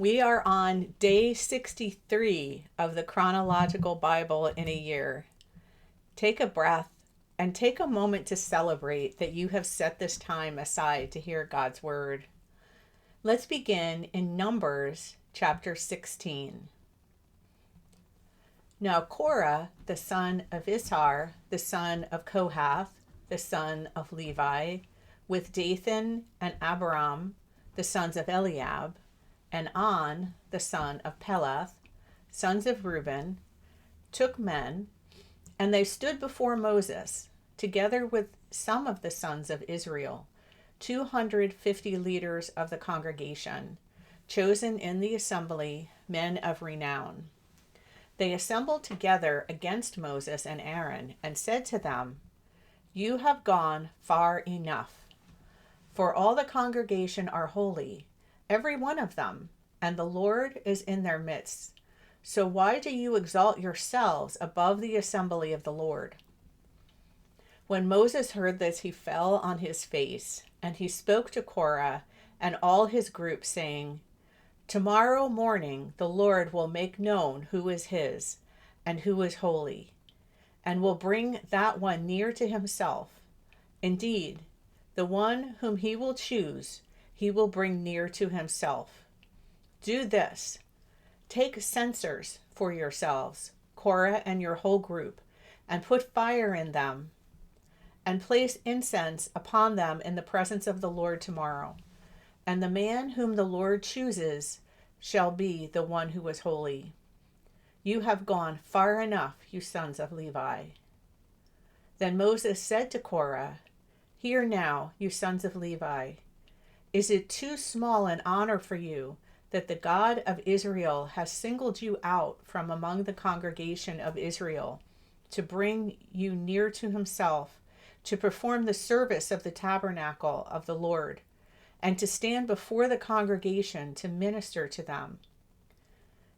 We are on day 63 of the chronological Bible in a year. Take a breath and take a moment to celebrate that you have set this time aside to hear God's word. Let's begin in Numbers chapter 16. Now Korah, the son of Issachar, the son of Kohath, the son of Levi, with Dathan and Abiram, the sons of Eliab, and On, the son of Peleth, sons of Reuben, took men, and they stood before Moses, together with some of the sons of Israel, 250 leaders of the congregation, chosen in the assembly, men of renown. They assembled together against Moses and Aaron, and said to them, "You have gone far enough, for all the congregation are holy, every one of them, and the Lord is in their midst. So why do you exalt yourselves above the assembly of the Lord?" When Moses heard this, he fell on his face, and he spoke to Korah and all his group, saying, "Tomorrow morning the Lord will make known who is his and who is holy, and will bring that one near to himself. Indeed, the one whom he will choose, he will bring near to himself. Do this: take censers for yourselves, Korah and your whole group, and put fire in them, and place incense upon them in the presence of the Lord tomorrow. And the man whom the Lord chooses shall be the one who is holy. You have gone far enough, you sons of Levi." Then Moses said to Korah, "Hear now, you sons of Levi. Is it too small an honor for you that the God of Israel has singled you out from among the congregation of Israel to bring you near to himself, to perform the service of the tabernacle of the Lord, and to stand before the congregation to minister to them?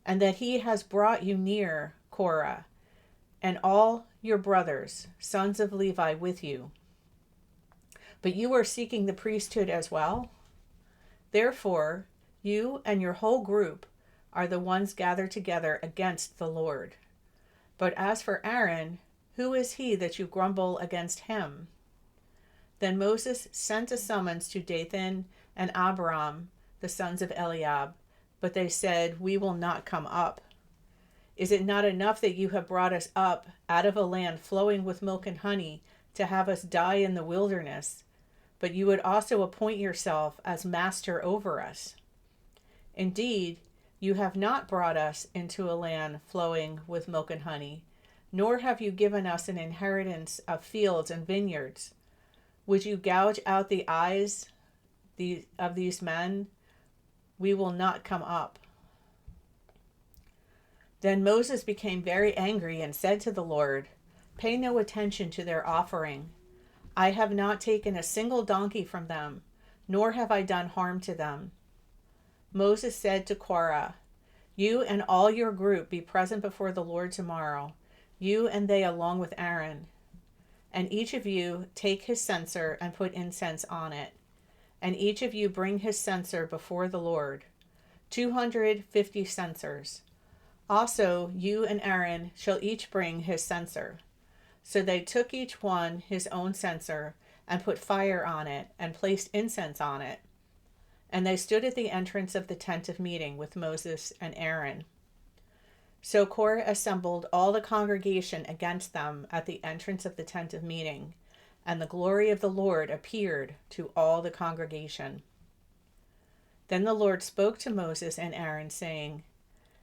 And that he has brought you near, Korah, and all your brothers, sons of Levi, with you. But you are seeking the priesthood as well? Therefore, you and your whole group are the ones gathered together against the Lord. But as for Aaron, who is he that you grumble against him?" Then Moses sent a summons to Dathan and Abiram, the sons of Eliab, but they said, "We will not come up. Is it not enough that you have brought us up out of a land flowing with milk and honey to have us die in the wilderness? But you would also appoint yourself as master over us. Indeed, you have not brought us into a land flowing with milk and honey, nor have you given us an inheritance of fields and vineyards. Would you gouge out the eyes of these men? We will not come up." Then Moses became very angry and said to the Lord, "Pay no attention to their offering. I have not taken a single donkey from them, nor have I done harm to them." Moses said to Korah, "You and all your group be present before the Lord tomorrow, you and they along with Aaron. And each of you take his censer and put incense on it. And each of you bring his censer before the Lord, 250 censers. Also, you and Aaron shall each bring his censer." So they took each one his own censer and put fire on it and placed incense on it. And they stood at the entrance of the tent of meeting with Moses and Aaron. So Korah assembled all the congregation against them at the entrance of the tent of meeting, and the glory of the Lord appeared to all the congregation. Then the Lord spoke to Moses and Aaron, saying,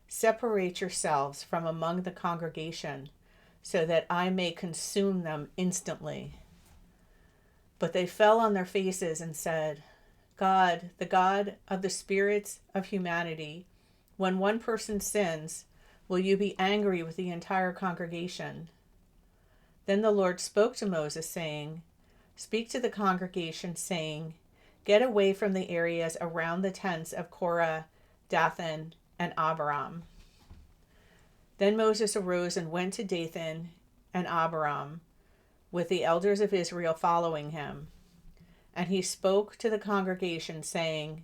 "Separate yourselves from among the congregation, so that I may consume them instantly." But they fell on their faces and said, "God, the God of the spirits of humanity, when one person sins, will you be angry with the entire congregation?" Then the Lord spoke to Moses, saying, "Speak to the congregation, saying, get away from the areas around the tents of Korah, Dathan, and Abiram." Then Moses arose and went to Dathan and Abiram, with the elders of Israel following him. And he spoke to the congregation, saying,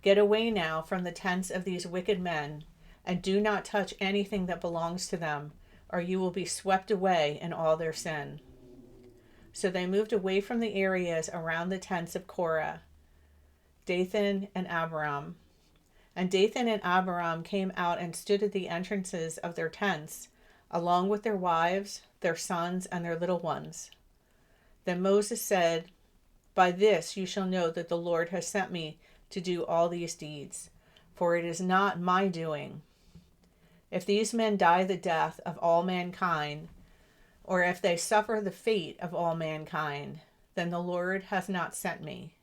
Get away now from the tents of these wicked men, and do not touch anything that belongs to them, or you will be swept away in all their sin." So they moved away from the areas around the tents of Korah, Dathan and Abiram. And Dathan and Abiram came out and stood at the entrances of their tents, along with their wives, their sons, and their little ones. Then Moses said, "By this you shall know that the Lord has sent me to do all these deeds, for it is not my doing. If these men die the death of all mankind, or if they suffer the fate of all mankind, then the Lord has not sent me.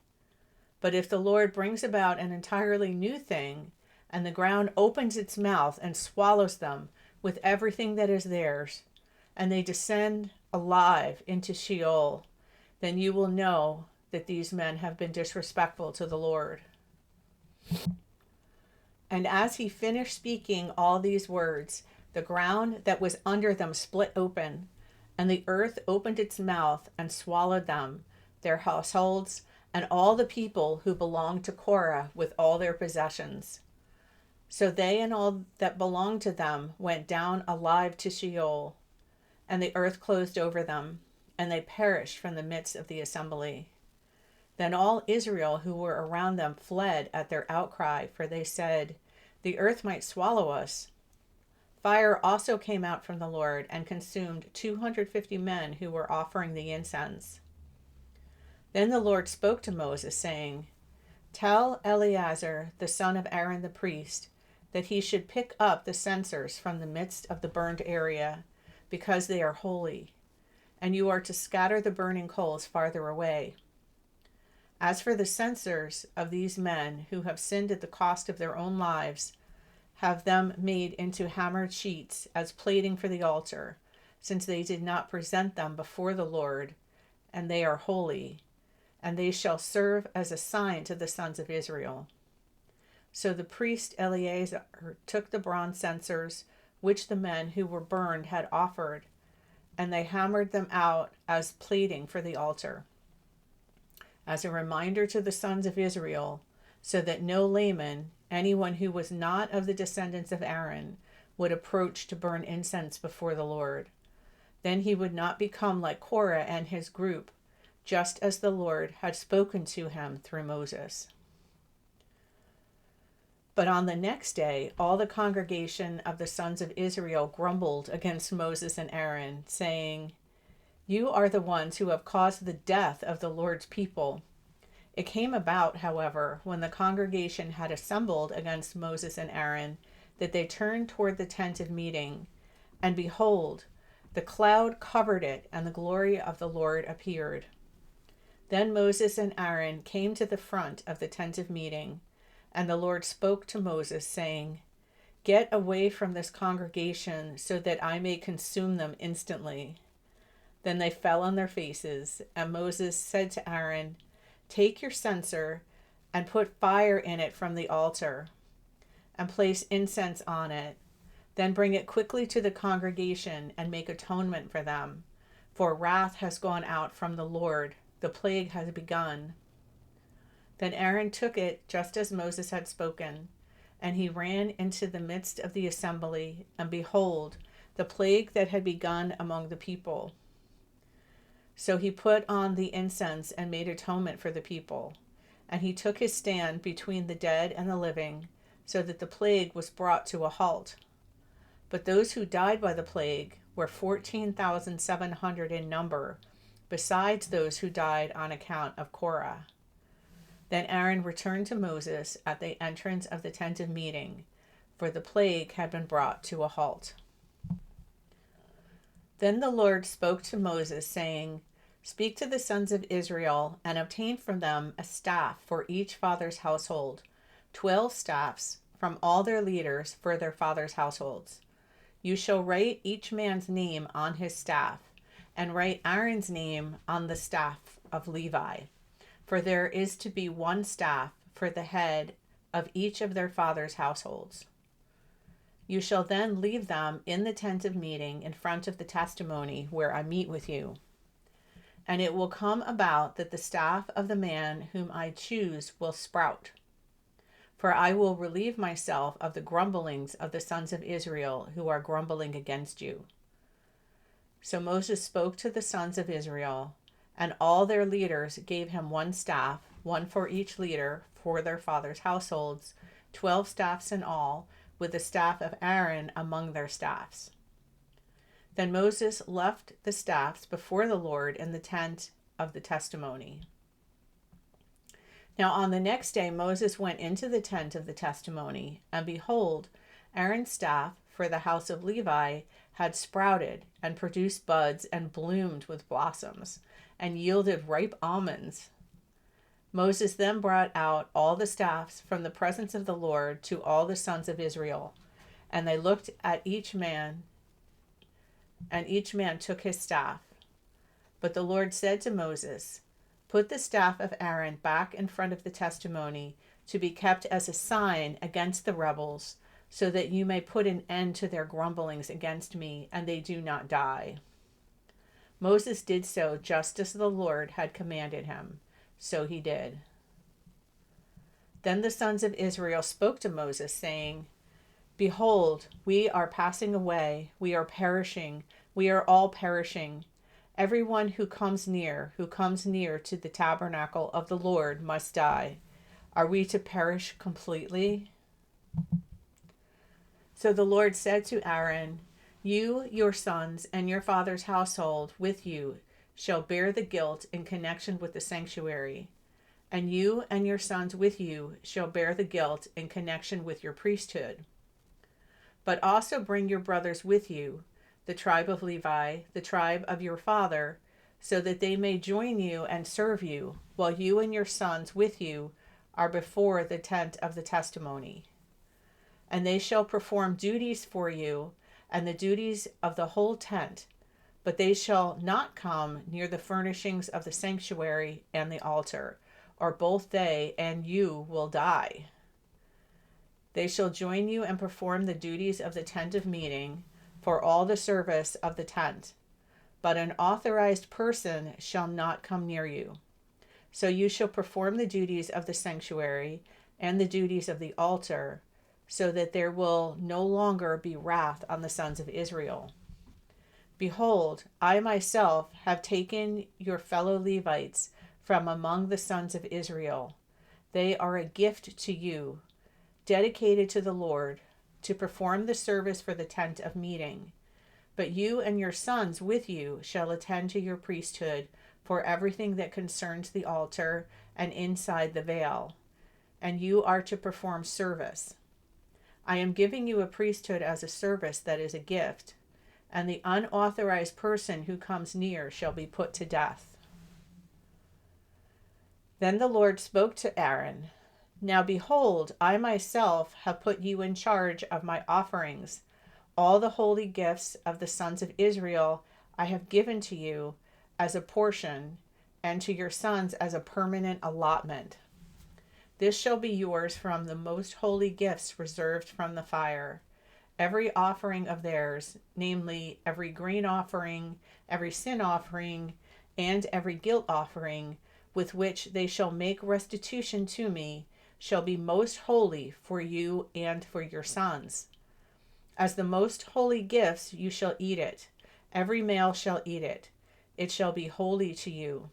But if the Lord brings about an entirely new thing, and the ground opens its mouth and swallows them with everything that is theirs, and they descend alive into Sheol, then you will know that these men have been disrespectful to the Lord." And as he finished speaking all these words, the ground that was under them split open, and the earth opened its mouth and swallowed them, their households, and all the people who belonged to Korah with all their possessions. So they and all that belonged to them went down alive to Sheol, and the earth closed over them, and they perished from the midst of the assembly. Then all Israel who were around them fled at their outcry, for they said, "The earth might swallow us." Fire also came out from the Lord and consumed 250 men who were offering the incense. Then the Lord spoke to Moses, saying, "Tell Eleazar, the son of Aaron the priest, that he should pick up the censers from the midst of the burned area, because they are holy, and you are to scatter the burning coals farther away. As for the censers of these men who have sinned at the cost of their own lives, have them made into hammered sheets as plating for the altar, since they did not present them before the Lord, and they are holy, and they shall serve as a sign to the sons of Israel." So the priest Eleazar took the bronze censers which the men who were burned had offered, and they hammered them out as plating for the altar, as a reminder to the sons of Israel, so that no layman, anyone who was not of the descendants of Aaron, would approach to burn incense before the Lord. Then he would not become like Korah and his group, just as the Lord had spoken to him through Moses. But on the next day, all the congregation of the sons of Israel grumbled against Moses and Aaron, saying, "You are the ones who have caused the death of the Lord's people." It came about, however, when the congregation had assembled against Moses and Aaron, that they turned toward the tent of meeting, and behold, the cloud covered it, and the glory of the Lord appeared. Then Moses and Aaron came to the front of the tent of meeting, and the Lord spoke to Moses, saying, "Get away from this congregation, so that I may consume them instantly." Then they fell on their faces, and Moses said to Aaron, "Take your censer and put fire in it from the altar, and place incense on it. Then bring it quickly to the congregation and make atonement for them, for wrath has gone out from the Lord, the plague has begun." Then Aaron took it just as Moses had spoken, and he ran into the midst of the assembly, and behold, the plague that had begun among the people. So he put on the incense and made atonement for the people, and he took his stand between the dead and the living, so that the plague was brought to a halt. But those who died by the plague were 14,700 in number, besides those who died on account of Korah. Then Aaron returned to Moses at the entrance of the tent of meeting, for the plague had been brought to a halt. Then the Lord spoke to Moses, saying, "Speak to the sons of Israel, and obtain from them a staff for each father's household, 12 staffs from all their leaders for their father's households. You shall write each man's name on his staff, and write Aaron's name on the staff of Levi, for there is to be one staff for the head of each of their father's households. You shall then leave them in the tent of meeting in front of the testimony where I meet with you. And it will come about that the staff of the man whom I choose will sprout. For I will relieve myself of the grumblings of the sons of Israel who are grumbling against you. So Moses spoke to the sons of Israel, and all their leaders gave him one staff, one for each leader for their fathers' households, 12 staffs in all, with the staff of Aaron among their staffs. Then Moses left the staffs before the Lord in the tent of the testimony. Now on the next day Moses went into the tent of the testimony, and behold, Aaron's staff for the house of Levi had sprouted and produced buds and bloomed with blossoms and yielded ripe almonds. Moses then brought out all the staffs from the presence of the Lord to all the sons of Israel, and they looked at each man, and each man took his staff. But the Lord said to Moses, "Put the staff of Aaron back in front of the testimony to be kept as a sign against the rebels, so that you may put an end to their grumblings against me, and they do not die." Moses did so just as the Lord had commanded him. So he did. Then the sons of Israel spoke to Moses, saying, "Behold, we are passing away, we are perishing, we are all perishing. Everyone who comes near to the tabernacle of the Lord must die. Are we to perish completely?" So the Lord said to Aaron, "You, your sons, and your father's household with you shall bear the guilt in connection with the sanctuary, and you and your sons with you shall bear the guilt in connection with your priesthood. But also bring your brothers with you, the tribe of Levi, the tribe of your father, so that they may join you and serve you, while you and your sons with you are before the tent of the testimony. And they shall perform duties for you, and the duties of the whole tent, but they shall not come near the furnishings of the sanctuary and the altar, or both they and you will die. They shall join you and perform the duties of the tent of meeting for all the service of the tent, but an authorized person shall not come near you. So you shall perform the duties of the sanctuary and the duties of the altar, so that there will no longer be wrath on the sons of Israel. Behold, I myself have taken your fellow Levites from among the sons of Israel. They are a gift to you, dedicated to the Lord, to perform the service for the tent of meeting. But you and your sons with you shall attend to your priesthood for everything that concerns the altar and inside the veil, and you are to perform service. I am giving you a priesthood as a service that is a gift, and the unauthorized person who comes near shall be put to death." Then the Lord spoke to Aaron, "Now behold, I myself have put you in charge of my offerings. All the holy gifts of the sons of Israel I have given to you as a portion, and to your sons as a permanent allotment. This shall be yours from the most holy gifts reserved from the fire. Every offering of theirs, namely every grain offering, every sin offering, and every guilt offering, with which they shall make restitution to me, shall be most holy for you and for your sons. As the most holy gifts you shall eat it. Every male shall eat it. It shall be holy to you.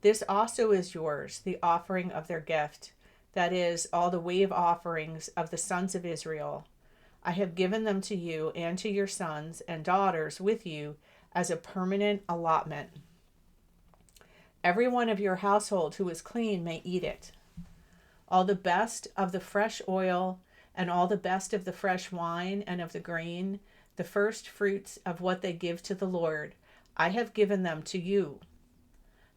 This also is yours, the offering of their gift, that is, all the wave offerings of the sons of Israel. I have given them to you and to your sons and daughters with you as a permanent allotment. Every one of your household who is clean may eat it. All the best of the fresh oil and all the best of the fresh wine and of the grain, the first fruits of what they give to the Lord, I have given them to you.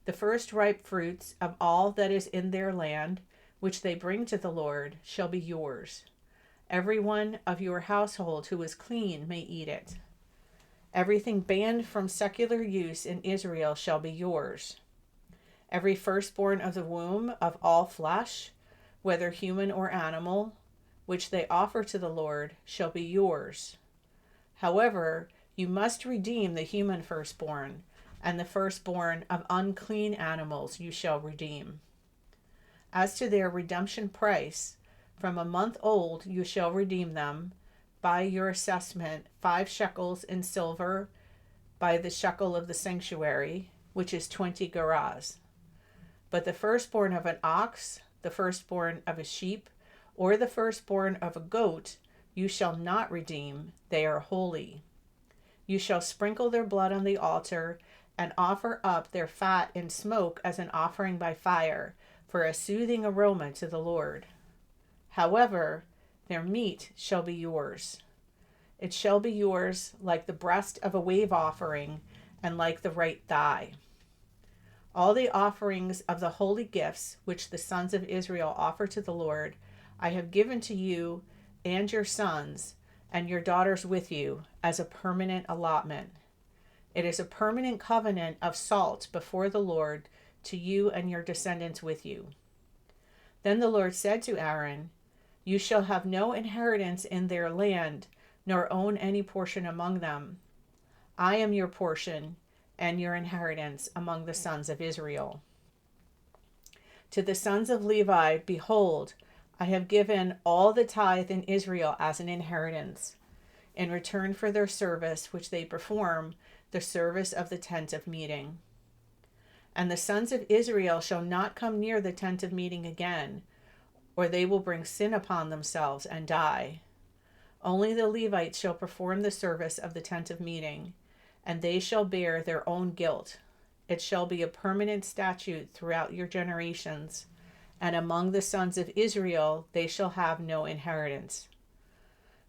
The first ripe fruits of all that is in their land, which they bring to the Lord, shall be yours. Every one of your household who is clean may eat it. Everything banned from secular use in Israel shall be yours. Every firstborn of the womb of all flesh, whether human or animal, which they offer to the Lord, shall be yours. However, you must redeem the human firstborn, and the firstborn of unclean animals you shall redeem. As to their redemption price, From a month old you shall redeem them by your assessment, 5 shekels in silver by the shekel of the sanctuary, which is 20 gerahs. But the firstborn of an ox, the firstborn of a sheep, or the firstborn of a goat, you shall not redeem. They are holy. You shall sprinkle their blood on the altar and offer up their fat in smoke as an offering by fire, for a soothing aroma to the Lord. However, their meat shall be yours. It shall be yours like the breast of a wave offering and like the right thigh. All the offerings of the holy gifts which the sons of Israel offer to the Lord, I have given to you and your sons and your daughters with you as a permanent allotment. It is a permanent covenant of salt before the Lord to you and your descendants with you. Then the Lord said to Aaron, you shall have no inheritance in their land, nor own any portion among them. I am your portion and your inheritance among the sons of Israel. To the sons of Levi, behold, I have given all the tithe in Israel as an inheritance, in return for their service which they perform, the service of the tent of meeting. And the sons of Israel shall not come near the tent of meeting again, or they will bring sin upon themselves and die. Only the Levites shall perform the service of the tent of meeting, and they shall bear their own guilt. It shall be a permanent statute throughout your generations, and among the sons of Israel they shall have no inheritance.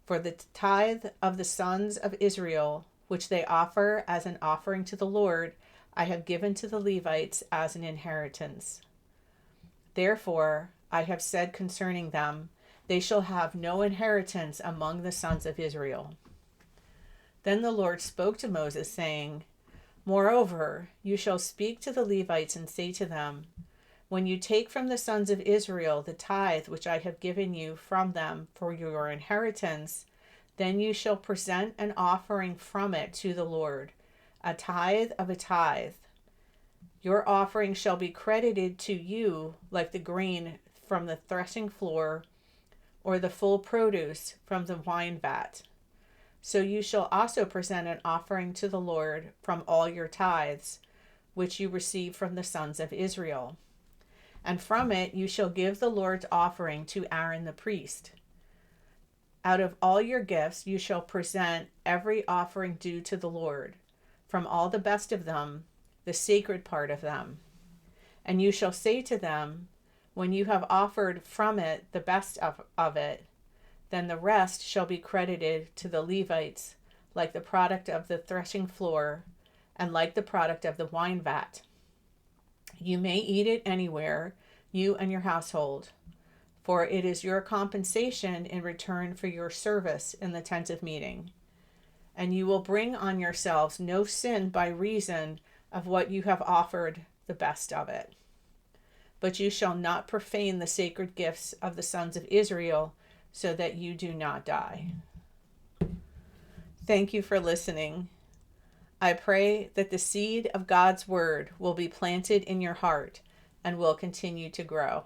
For the tithe of the sons of Israel, which they offer as an offering to the Lord, I have given to the Levites as an inheritance. Therefore, I have said concerning them, they shall have no inheritance among the sons of Israel. Then the Lord spoke to Moses, saying, moreover, you shall speak to the Levites and say to them, when you take from the sons of Israel the tithe which I have given you from them for your inheritance, then you shall present an offering from it to the Lord, a tithe of a tithe. Your offering shall be credited to you like the grain from the threshing floor, or the full produce from the wine vat. So you shall also present an offering to the Lord from all your tithes, which you receive from the sons of Israel. And from it you shall give the Lord's offering to Aaron the priest. Out of all your gifts you shall present every offering due to the Lord, from all the best of them, the sacred part of them. And you shall say to them, when you have offered from it the best of it, then the rest shall be credited to the Levites, like the product of the threshing floor, and like the product of the wine vat. You may eat it anywhere, you and your household, for it is your compensation in return for your service in the tent of meeting. And you will bring on yourselves no sin by reason of what you have offered the best of it. But you shall not profane the sacred gifts of the sons of Israel, so that you do not die. Thank you for listening. I pray that the seed of God's word will be planted in your heart and will continue to grow.